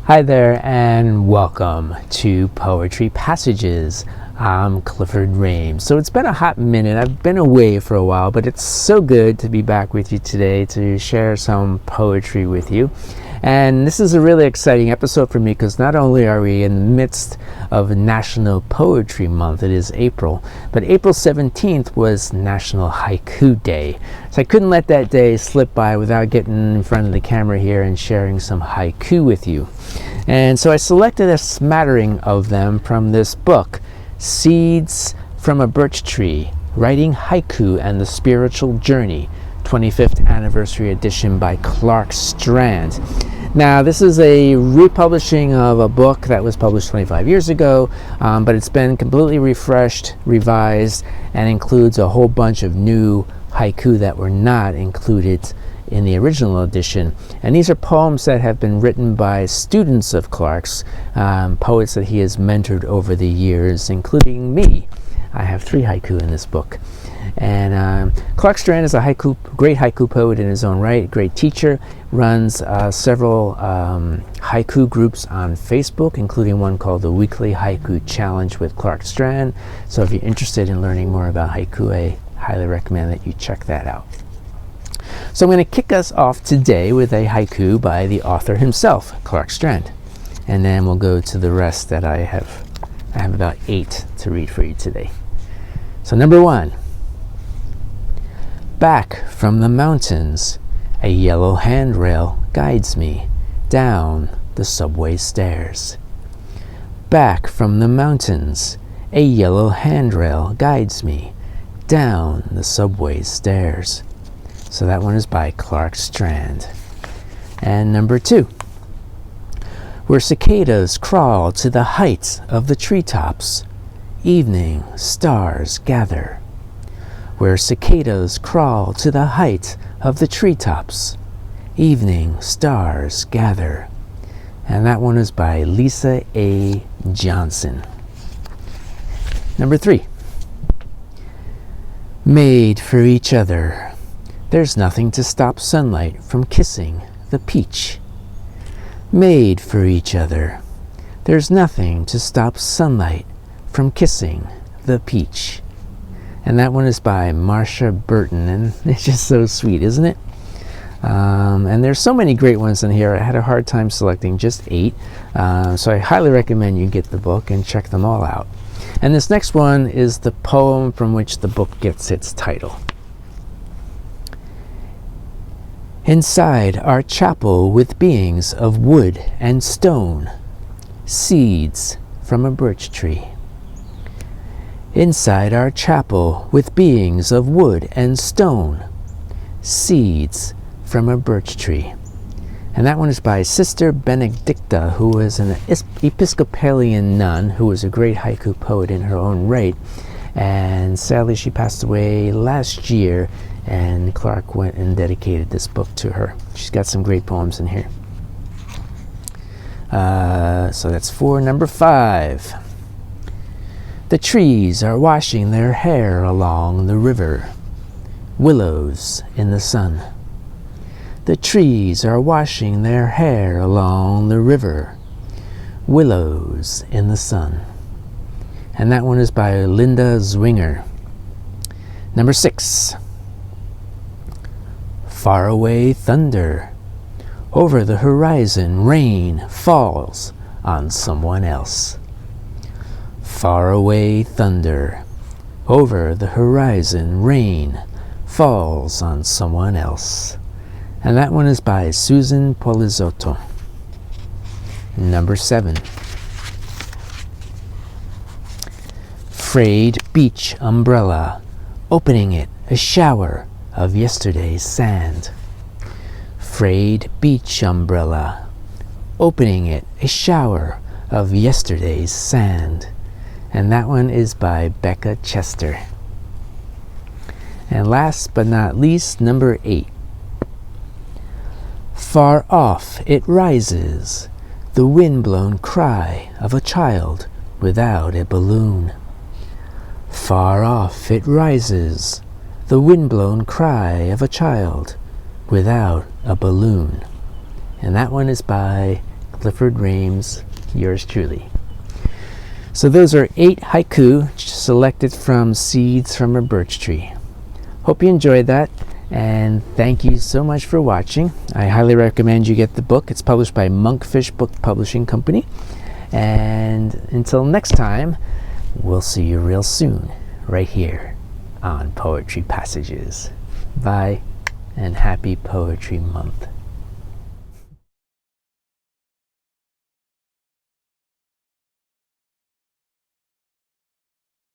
Hi there and welcome to Poetry Passages. I'm Clifford Rames. So it's been a hot minute. I've been away for a while, but it's so good to be back with you today to share some poetry with you. And this is a really exciting episode for me because not only are we in the midst of National Poetry Month, it is April, but April 17th was National Haiku Day. So I couldn't let that day slip by without getting in front of the camera here and sharing some haiku with you. And so I selected a smattering of them from this book, Seeds from a Birch Tree, Writing Haiku and the Spiritual Journey, 25th Anniversary Edition by Clark Strand. Now, this is a republishing of a book that was published 25 years ago, but it's been completely refreshed, revised, and includes a whole bunch of new haiku that were not included in the original edition. And these are poems that have been written by students of Clark's, poets that he has mentored over the years, including me. I have 3 haiku in this book. And Clark Strand is a great haiku poet in his own right, great teacher, runs several haiku groups on Facebook, including one called the Weekly Haiku Challenge with Clark Strand. So if you're interested in learning more about haiku, I highly recommend that you check that out. So I'm going to kick us off today with a haiku by the author himself, Clark Strand. And then we'll go to the rest that I have about 8 to read for you today. So number 1. Back from the mountains, a yellow handrail guides me down the subway stairs. Back from the mountains, a yellow handrail guides me down the subway stairs. So that one is by Clark Strand. And number 2. Where cicadas crawl to the heights of the treetops, evening stars gather. Where cicadas crawl to the height of the treetops, evening stars gather. And that one is by Lisa A. Johnson. Number 3. Made for each other. There's nothing to stop sunlight from kissing the peach. Made for each other. There's nothing to stop sunlight from kissing the peach. And that one is by Marcia Burton, and it's just so sweet, isn't it? And there's so many great ones in here. I had a hard time selecting just 8, so I highly recommend you get the book and check them all out. And this next one is the poem from which the book gets its title. Inside our chapel with beings of wood and stone, seeds from a birch tree. Inside our chapel with beings of wood and stone, seeds from a birch tree. And that one is by Sister Benedicta, who was an Episcopalian nun who was a great haiku poet in her own right. And sadly she passed away last year, and Clark went and dedicated this book to her. She's got some great poems in here. So that's 4. Number 5. The trees are washing their hair along the river, willows in the sun. The trees are washing their hair along the river, willows in the sun. And that one is by Lynda Zwinger. Number 6. Faraway thunder. Over the horizon, rain falls on someone else. Faraway thunder. Over the horizon, rain falls on someone else. And that one is by Susan Polizzotto. Number 7. Frayed beach umbrella, opening it a shower of yesterday's sand. Frayed beach umbrella, opening it a shower of yesterday's sand. And that one is by Becka Chester. And last but not least, number 8. Far off it rises, the wind-blown cry of a child without a balloon. Far off it rises, the wind-blown cry of a child without a balloon. And that one is by Clifford Rames, yours truly. So those are 8 haiku selected from seeds from a birch tree. Hope you enjoyed that, and thank you so much for watching. I highly recommend you get the book. It's published by Monkfish Book Publishing Company. And until next time, we'll see you real soon, right here on Poetry Passages. Bye, and happy Poetry Month.